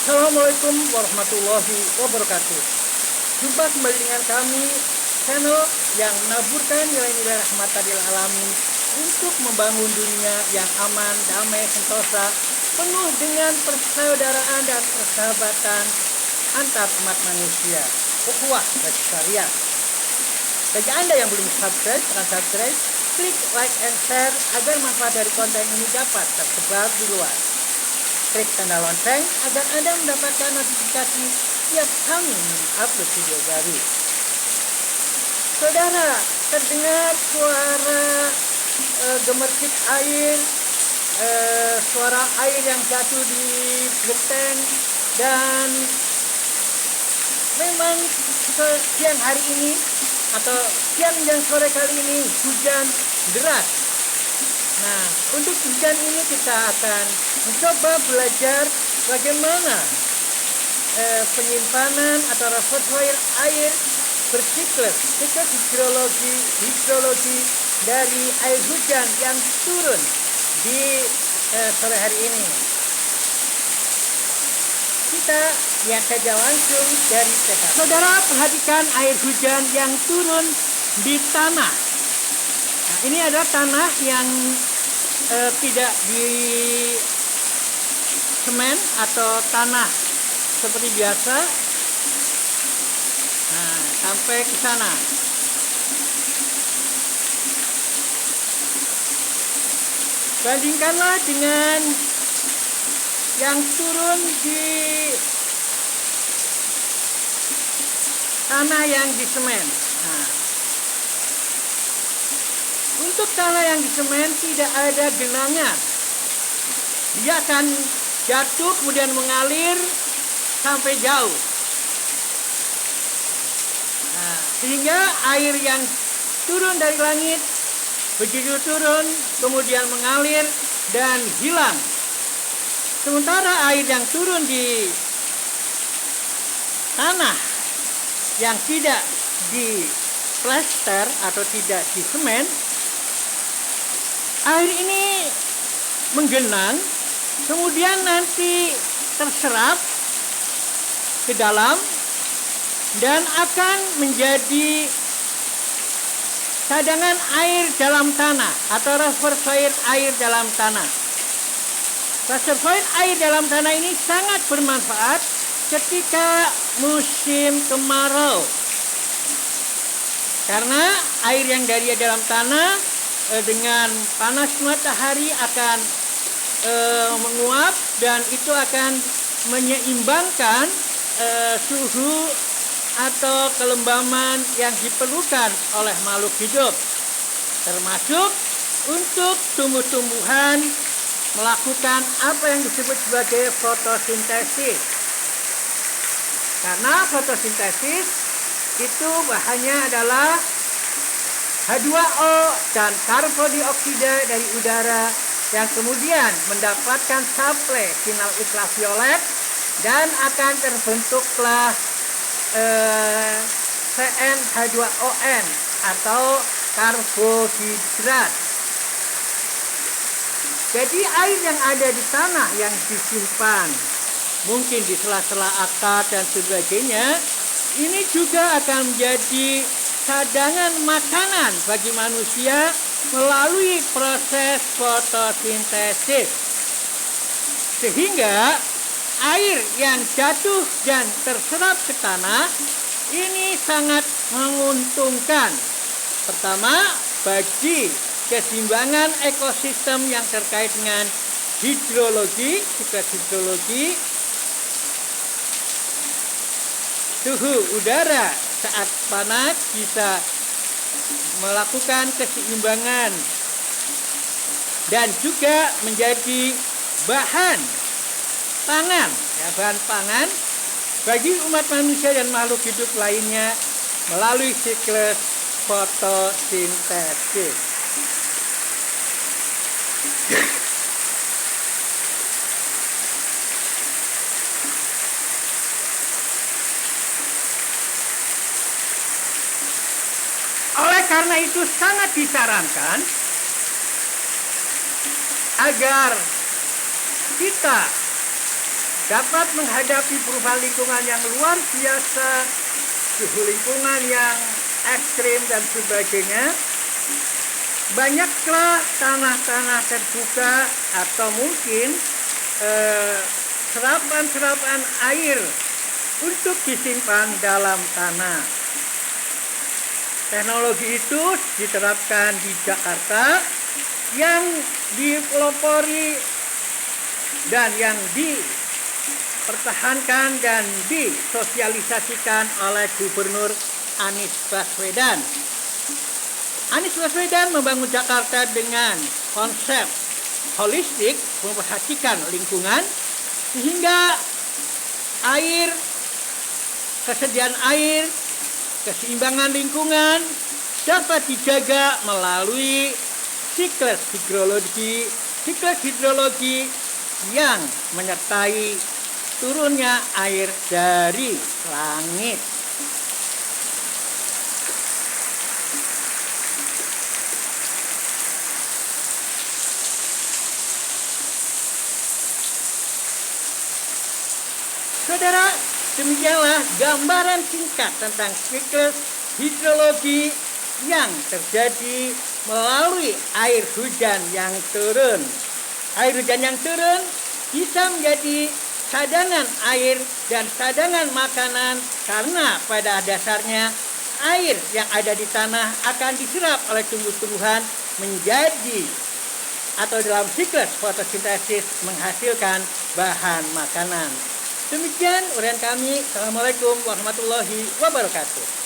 Assalamualaikum warahmatullahi wabarakatuh. Jumpa kembali dengan kami, channel yang menaburkan nilai-nilai rahmatan lil alamin untuk membangun dunia yang aman, damai, sentosa, penuh dengan persaudaraan dan persahabatan antar umat manusia. Ukhuwah Syariah. Bagi Anda yang belum subscribe, silahkan subscribe, klik like and share agar manfaat dari konten ini dapat tersebar di luar. Klik tanda lonceng agar Anda mendapatkan notifikasi setiap kami mengupload video baru. Saudara, terdengar suara gemercik air, suara air yang jatuh di genteng, dan memang siang hari ini atau siang dan sore kali ini hujan deras. Nah, untuk hujan ini kita akan mencoba belajar bagaimana penyimpanan atau reservoir air bersiklus hidrologi dari air hujan yang turun di sore hari ini. Kita lihat saja langsung dari TK. Saudara, perhatikan air hujan yang turun di tanah. Nah, ini adalah tanah yang tidak di semen atau tanah seperti biasa. Nah, sampai ke sana. Bandingkanlah dengan yang turun di tanah yang di semen. Nah, untuk tanah yang di semen tidak ada genangan. Dia akan jatuh kemudian mengalir sampai jauh. Nah, sehingga air yang turun dari langit begitu turun kemudian mengalir dan hilang. Sementara air yang turun di tanah yang tidak di plester atau tidak di semen, air ini menggenang, kemudian nanti terserap ke dalam dan akan menjadi cadangan air dalam tanah atau reservoir air dalam tanah. Reservoir air dalam tanah ini sangat bermanfaat ketika musim kemarau. Karena air yang dari dalam tanah dengan panas matahari akan menguap dan itu akan menyeimbangkan suhu atau kelembaman yang diperlukan oleh makhluk hidup, termasuk untuk tumbuh-tumbuhan melakukan apa yang disebut sebagai fotosintesis. Karena fotosintesis itu bahannya adalah H2O dan karbon dioksida dari udara yang kemudian mendapatkan suplai sinar ultraviolet dan akan terbentuklah CnH2ON atau karbohidrat. Jadi air yang ada di tanah yang disimpan mungkin di sela-sela akar dan sebagainya, ini juga akan menjadi cadangan makanan bagi manusia melalui proses fotosintesis. Sehingga air yang jatuh dan terserap ke tanah ini sangat menguntungkan. Pertama, bagi keseimbangan ekosistem yang terkait dengan hidrologi, siklus hidrologi, suhu udara saat panas bisa melakukan keseimbangan dan juga menjadi bahan pangan, bahan pangan bagi umat manusia dan makhluk hidup lainnya melalui siklus fotosintesis. Oleh karena itu sangat disarankan agar kita dapat menghadapi perubahan lingkungan yang luar biasa, suhu lingkungan yang ekstrim dan sebagainya. Banyaklah tanah-tanah terbuka atau mungkin serapan-serapan air untuk disimpan dalam tanah. Teknologi itu diterapkan di Jakarta yang dipelopori dan yang dipertahankan dan disosialisasikan oleh Gubernur Anies Baswedan. Anies Baswedan membangun Jakarta dengan konsep holistik, memperhatikan lingkungan, sehingga air, kesediaan air, keseimbangan lingkungan dapat dijaga melalui siklus hidrologi yang menyertai turunnya air dari langit. Saudara, demikianlah gambaran singkat tentang siklus hidrologi yang terjadi melalui air hujan yang turun. Air hujan yang turun bisa menjadi cadangan air dan cadangan makanan karena pada dasarnya air yang ada di tanah akan diserap oleh tumbuh-tumbuhan menjadi atau dalam siklus fotosintesis menghasilkan bahan makanan. Demikian uraian kami. Assalamualaikum warahmatullahi wabarakatuh.